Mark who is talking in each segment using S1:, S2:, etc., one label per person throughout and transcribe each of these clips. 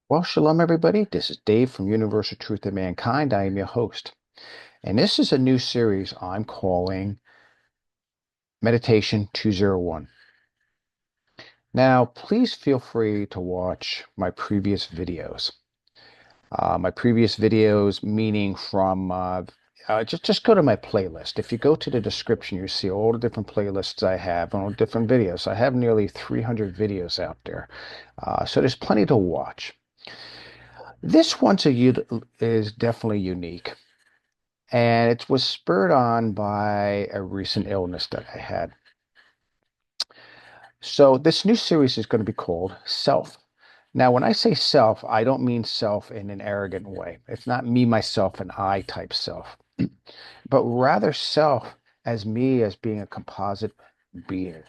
S1: Well, shalom, everybody. This is Dave from Universal Truth of Mankind. I am your host. And this is a new series I'm calling Meditation 201. Now, please feel free to watch my previous videos. Meaning from just go to my playlist. If you go to the description, you see all the different playlists I have on different videos. I have nearly 300 videos out there. So there's plenty to watch. This is definitely unique. And it was spurred on by a recent illness that I had. So this new series is going to be called Self. Now, when I say self, I don't mean self in an arrogant way. It's not me, myself, and I type self, but rather self as me as being a composite being.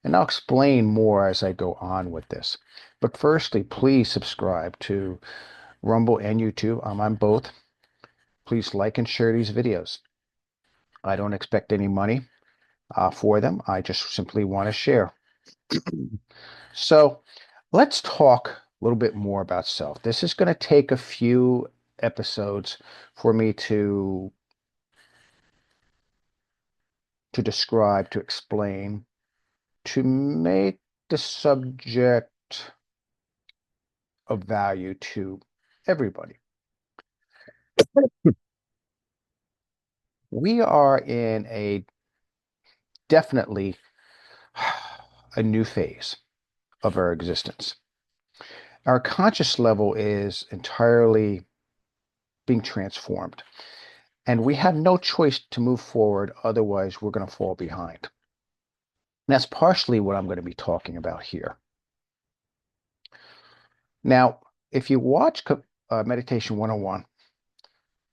S1: And I'll explain more as I go on with this. But firstly, please subscribe to Rumble and YouTube. I'm on both. Please like and share these videos. I don't expect any money for them. I just simply want to share. So let's talk a little bit more about self. This is going to take a few episodes for me to describe, to explain, to make the subject of value to everybody. We are in a definitely a new phase of our existence. Our conscious level is entirely being transformed. And we have no choice to move forward, otherwise, we're going to fall behind. And that's partially what I'm going to be talking about here. Now, if you watch Meditation 101,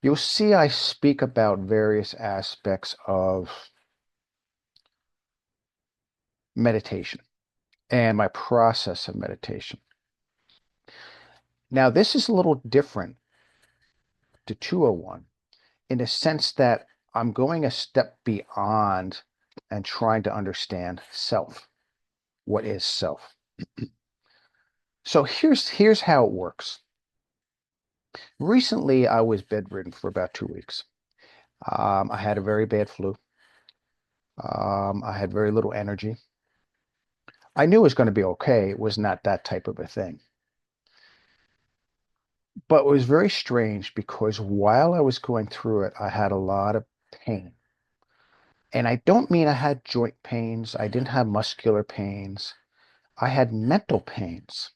S1: you'll see I speak about various aspects of meditation and my process of meditation. Now, this is a little different to 201 in the sense that I'm going a step beyond and trying to understand self. What is self? So here's how it works. Recently, I was bedridden for about 2 weeks. I had a very bad flu. I had very little energy. I knew it was going to be okay. It was not that type of a thing. But it was very strange because while I was going through it, I had a lot of pain. And I don't mean I had joint pains. I didn't have muscular pains. I had mental pains.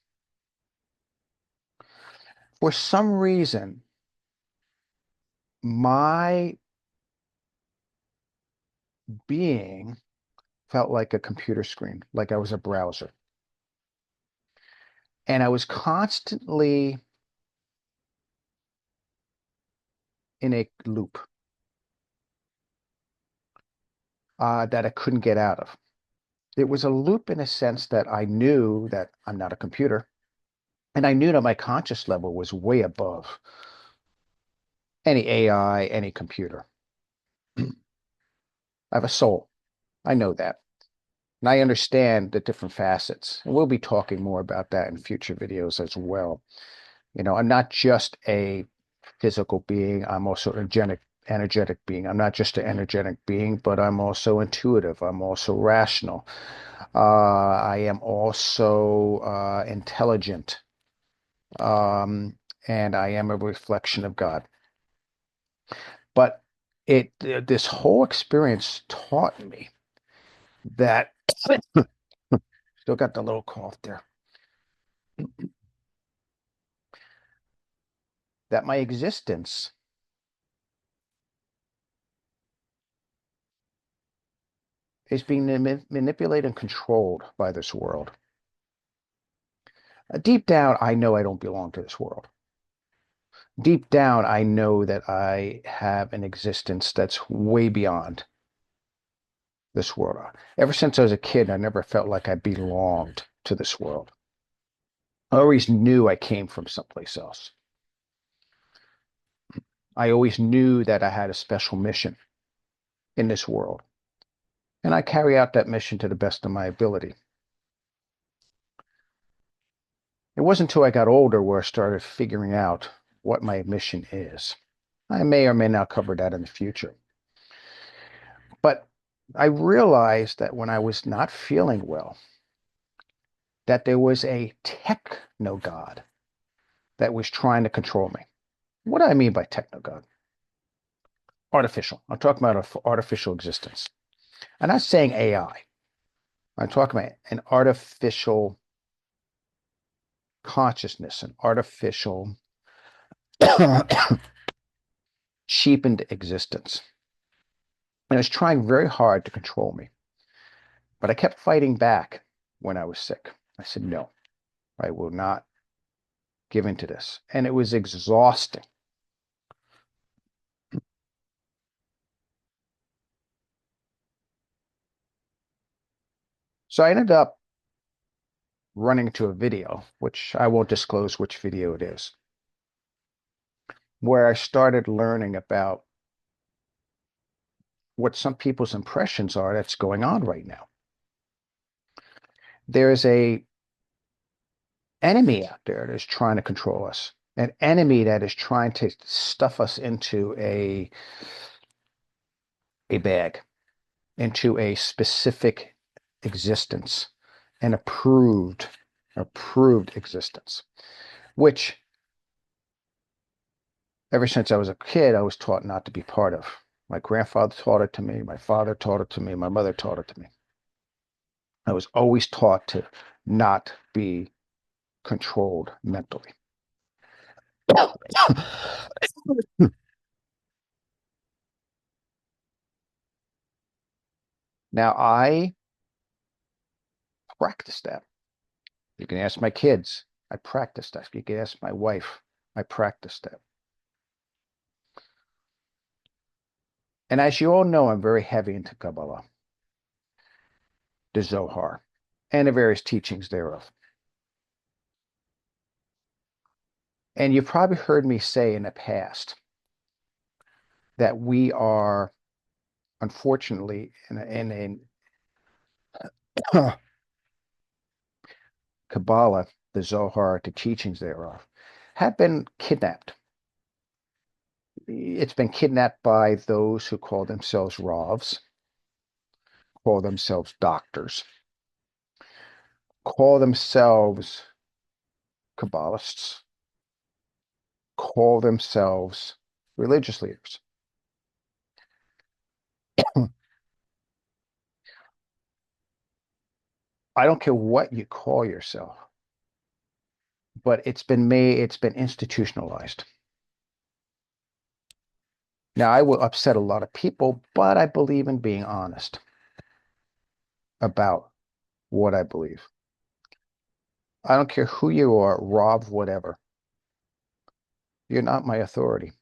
S1: For some reason, my being felt like a computer screen, like I was a browser. And I was constantly in a loop that I couldn't get out of. It was a loop in a sense that I knew that I'm not a computer, and I knew that my conscious level was way above any AI, any computer. I have a soul. I know that. And I understand the different facets. And we'll be talking more about that in future videos as well. I'm not just a physical being, I'm also an energetic being. I'm not just an energetic being, but I'm also intuitive. I'm also rational. I am also intelligent. And I am a reflection of God. But this whole experience taught me that still got the little cough there, that my existence is being manipulated and controlled by this world. Deep down, I know I don't belong to this world. Deep down, I know that I have an existence that's way beyond this world. Ever since I was a kid, I never felt like I belonged to this world. I always knew I came from someplace else. I always knew that I had a special mission in this world, and I carry out that mission to the best of my ability. It wasn't until I got older where I started figuring out what my mission is. I may or may not cover that in the future. But I realized that when I was not feeling well, that there was a techno god that was trying to control me. What do I mean by techno god? Artificial. I'm talking about artificial existence. I'm not saying AI. I'm talking about an artificial consciousness, an artificial cheapened existence. And it was trying very hard to control me. But I kept fighting back when I was sick. I said, no, I will not give in to this. And it was exhausting. So I ended up running into a video, which I won't disclose which video it is, where I started learning about what some people's impressions are that's going on right now. There's a enemy out there that is trying to control us, an enemy that is trying to stuff us into a bag, into a specific existence, an approved existence, which ever since I was a kid, I was taught not to be part of. My grandfather taught it to me. My father taught it to me. My mother taught it to me. I was always taught to not be controlled mentally. Now, I practice that. You can ask my kids. I practice that. You can ask my wife. I practice that. And as you all know, I'm very heavy into Kabbalah, the Zohar, and the various teachings thereof. And you've probably heard me say in the past that we are, unfortunately, in Kabbalah, the Zohar, the teachings thereof, have been kidnapped. It's been kidnapped by those who call themselves Ravs, call themselves doctors, call themselves Kabbalists, call themselves religious leaders. I don't care what you call yourself, but it's been institutionalized. Now, I will upset a lot of people, but I believe in being honest about what I believe. I don't care who you are, Rob, whatever. You're not my authority.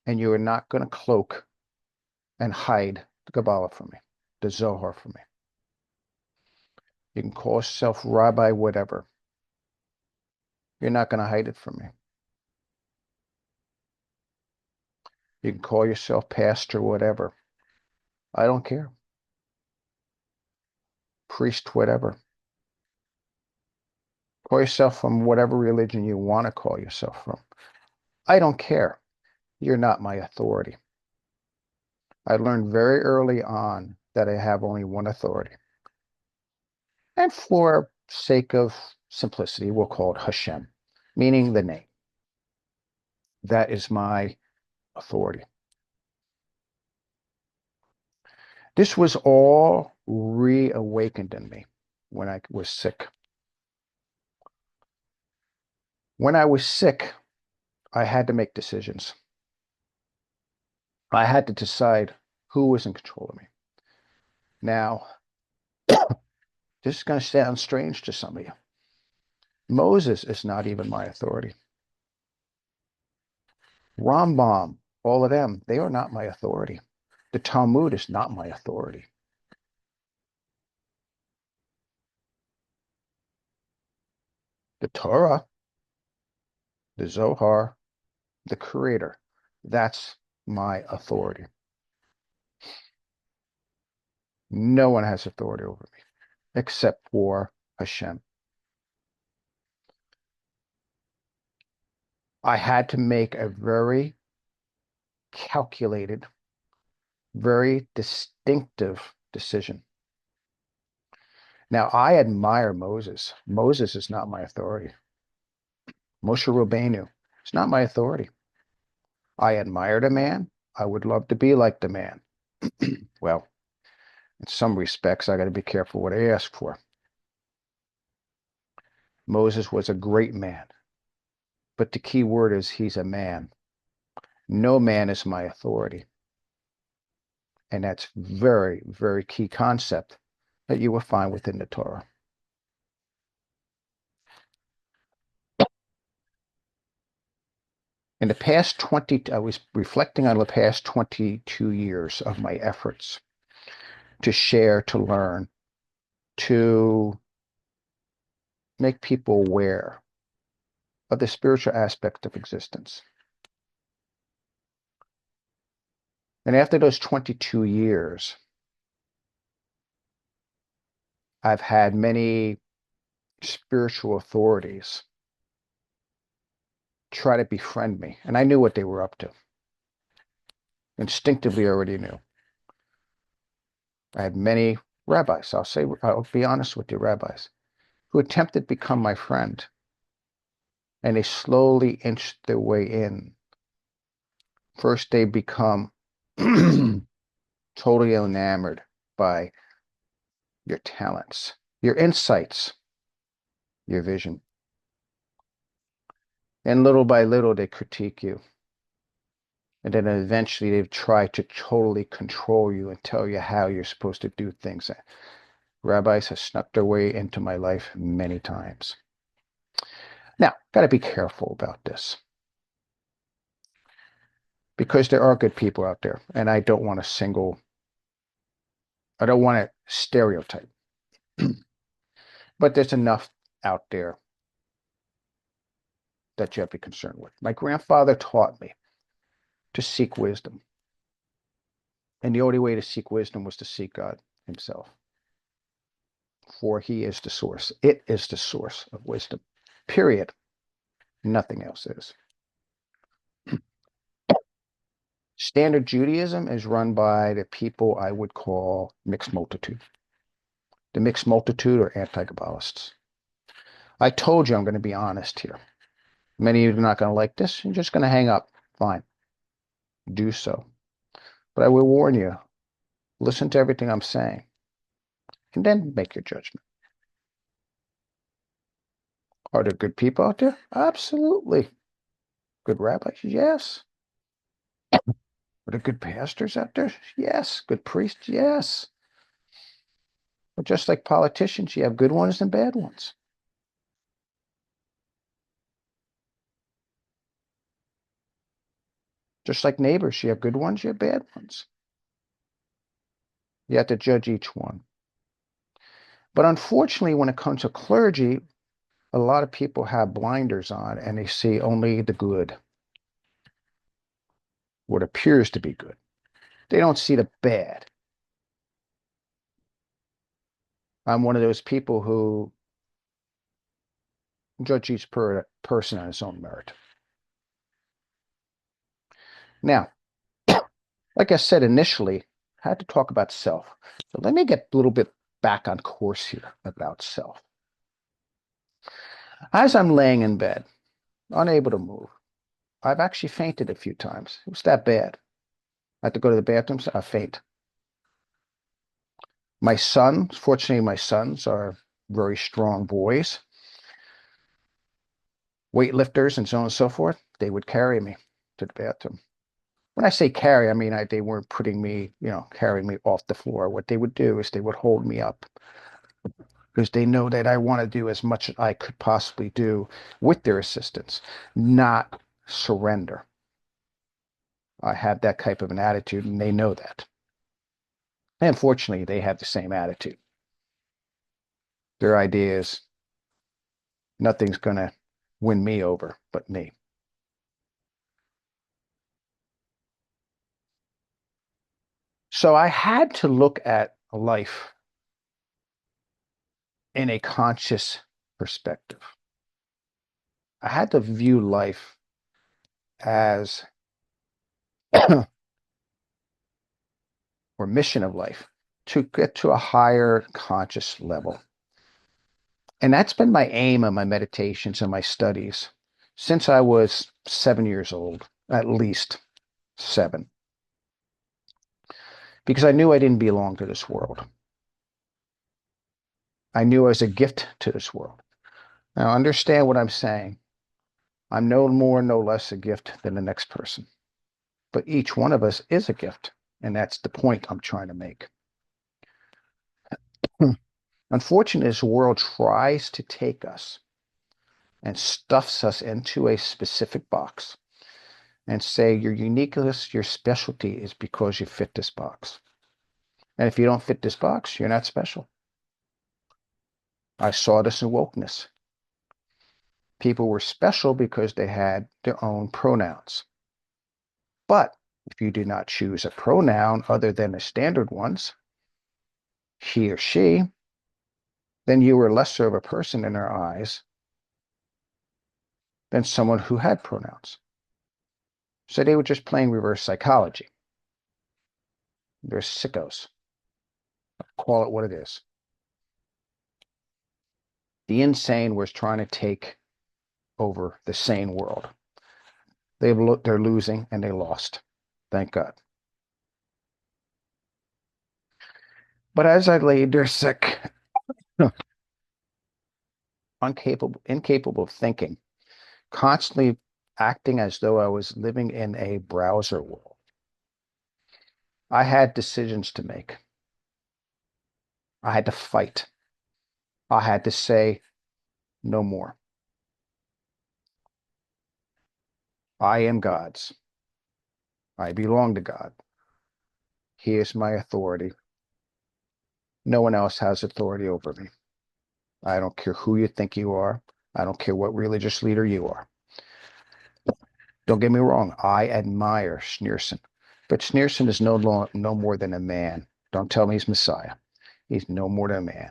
S1: And you are not going to cloak and hide the Kabbalah from me, the Zohar from me. You can call yourself Rabbi, whatever. You're not going to hide it from me. You can call yourself pastor, whatever. I don't care. Priest, whatever. Call yourself from whatever religion you want to call yourself from. I don't care. You're not my authority. I learned very early on that I have only one authority. And for sake of simplicity, we'll call it Hashem, meaning the name. That is my authority. This was all reawakened in me when I was sick. When I was sick, I had to make decisions. I had to decide who was in control of me. Now, this is going to sound strange to some of you. Moses is not even my authority. Rambam, all of them, they are not my authority. The Talmud is not my authority. The Torah, the Zohar, the Creator, that's my authority. No one has authority over me except for Hashem. I had to make a very calculated, very distinctive decision. Now, I admire Moses. Moses is not my authority. Moshe Rabbeinu is not my authority. I admired a man. I would love to be like the man. Well, in some respects, I got to be careful what I ask for. Moses was a great man, but the key word is he's a man. No man is my authority. And that's very, very key concept that you will find within the Torah. In the past 20, I was reflecting on the past 22 years of my efforts to share, to learn, to make people aware of the spiritual aspect of existence. And after those 22 years, I've had many spiritual authorities try to befriend me, and I knew what they were up to. Instinctively already knew. I had many rabbis, I'll be honest with you, rabbis, who attempted to become my friend, and they slowly inched their way in. First, they become totally enamored by your talents, your insights, your vision. And little by little, they critique you. And then eventually they try to totally control you and tell you how you're supposed to do things. Rabbis have snuck their way into my life many times. Now, got to be careful about this, because there are good people out there, and I don't want to stereotype, but there's enough out there that you have to be concerned with. My grandfather taught me to seek wisdom, and the only way to seek wisdom was to seek God himself, for he is the source. It is the source of wisdom, period. Nothing else is. Standard Judaism is run by the people I would call mixed multitude. The mixed multitude are anti-Kabbalists. I told you I'm going to be honest here. Many of you are not going to like this. You're just going to hang up. Fine. Do so. But I will warn you, listen to everything I'm saying, and then make your judgment. Are there good people out there? Absolutely. Good rabbis? Yes. Are there good pastors out there? Yes. Good priests? Yes. But just like politicians, you have good ones and bad ones. Just like neighbors, you have good ones, you have bad ones. You have to judge each one. But unfortunately, when it comes to clergy, a lot of people have blinders on and they see only the good, what appears to be good. They don't see the bad. I'm one of those people who judge each person on his own merit. Now, like I said initially, I had to talk about self. So let me get a little bit back on course here about self. As I'm laying in bed, unable to move, I've actually fainted a few times. It was that bad. I had to go to the bathroom, so I faint. Fortunately, my sons are very strong boys, weightlifters and so on and so forth. They would carry me to the bathroom. When I say carry, I mean they weren't putting me, carrying me off the floor. What they would do is they would hold me up, because they know that I want to do as much as I could possibly do with their assistance, not surrender. I have that type of an attitude, and they know that. And fortunately, they have the same attitude. Their idea is nothing's going to win me over but me. So I had to look at life in a conscious perspective. I had to view life as, or mission of life, to get to a higher conscious level. And that's been my aim in my meditations and my studies since I was 7 years old, at least 7, because I knew I didn't belong to this world. I knew I was a gift to this world. Now, understand what I'm saying. I'm no more, no less a gift than the next person. But each one of us is a gift. And that's the point I'm trying to make. Unfortunately, this world tries to take us and stuffs us into a specific box and say your uniqueness, your specialty is because you fit this box. And if you don't fit this box, you're not special. I saw this in wokeness. People were special because they had their own pronouns. But if you do not choose a pronoun other than the standard ones, he or she, then you were lesser of a person in their eyes than someone who had pronouns. So they were just playing reverse psychology. They're sickos. Call it what it is. The insane was trying to take over the sane world. They're losing, and they lost. Thank God. But as I laid there sick, incapable of thinking, constantly acting as though I was living in a browser world, I had decisions to make. I had to fight. I had to say no more. I am God's. I belong to God. He is my authority. No one else has authority over me. I don't care who you think you are. I don't care what religious leader you are. Don't get me wrong. I admire Schneerson, but Schneerson is no more than a man. Don't tell me he's Messiah. He's no more than a man.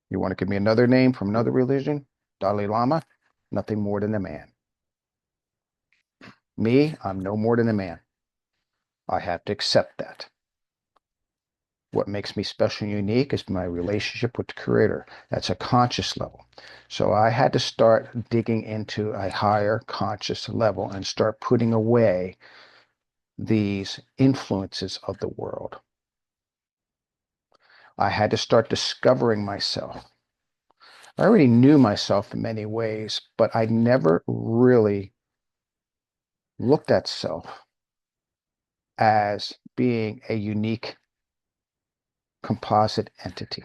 S1: You want to give me another name from another religion? Dalai Lama? Nothing more than a man. Me, I'm no more than a man. I have to accept that. What makes me special and unique is my relationship with the Creator. That's a conscious level. So I had to start digging into a higher conscious level and start putting away these influences of the world. I had to start discovering myself. I already knew myself in many ways, but I never really looked at self as being a unique composite entity.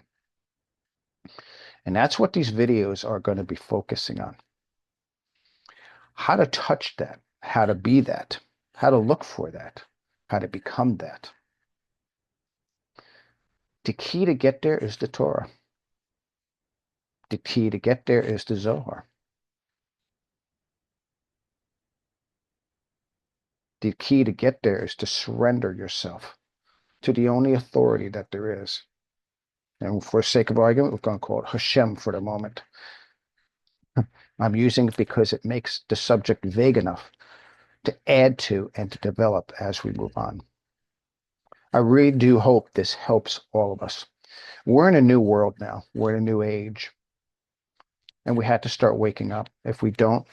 S1: And that's what these videos are going to be focusing on. How to touch that, how to be that, how to look for that, how to become that. The key to get there is the Torah. The key to get there is the Zohar. The key to get there is to surrender yourself to the only authority that there is. And for sake of argument, we're going to call it Hashem for the moment. I'm using it because it makes the subject vague enough to add to and to develop as we move on. I really do hope this helps all of us. We're in a new world now. We're in a new age. And we had to start waking up. If we don't,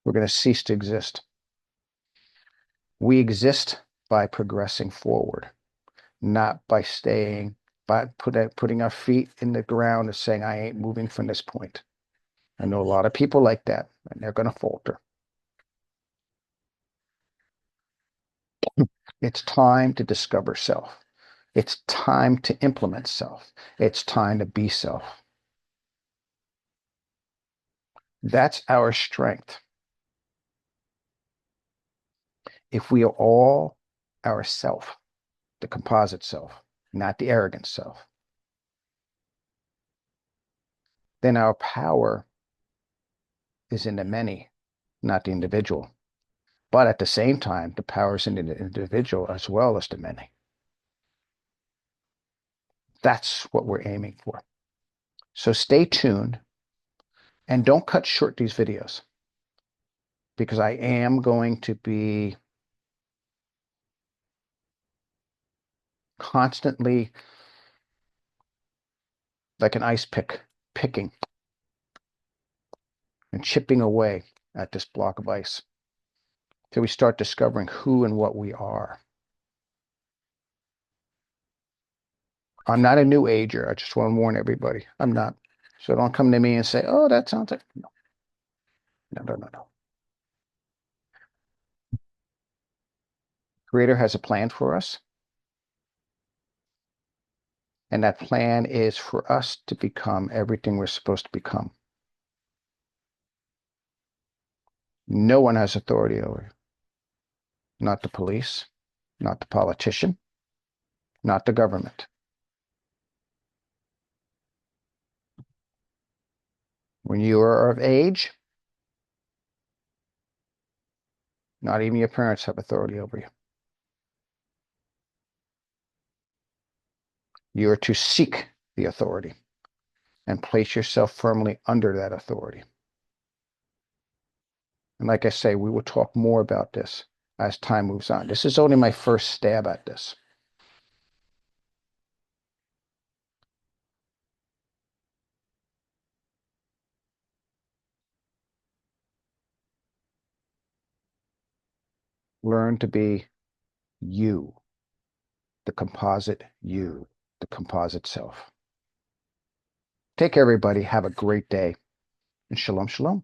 S1: we're going to cease to exist. We exist by progressing forward, not by putting our feet in the ground and saying, I ain't moving from this point. I know a lot of people like that, and they're going to falter. It's time to discover self. It's time to implement self. It's time to be self. That's our strength. If we are all our self, the composite self, not the arrogant self, then our power is in the many, not the individual. But at the same time, the power is in the individual as well as the many. That's what we're aiming for. So stay tuned and don't cut short these videos because I am going to be constantly like an ice pick, picking and chipping away at this block of ice till we start discovering who and what we are. I'm not a new ager. I just want to warn everybody. I'm not. So don't come to me and say, oh, that sounds like, no, no, no, no, no. Creator has a plan for us. And that plan is for us to become everything we're supposed to become. No one has authority over you. Not the police, not the politician, not the government. When you are of age, not even your parents have authority over you. You are to seek the authority and place yourself firmly under that authority. And like I say, we will talk more about this as time moves on. This is only my first stab at this. Learn to be you, the composite you, the composite self. Take care, everybody. Have a great day. And shalom, shalom.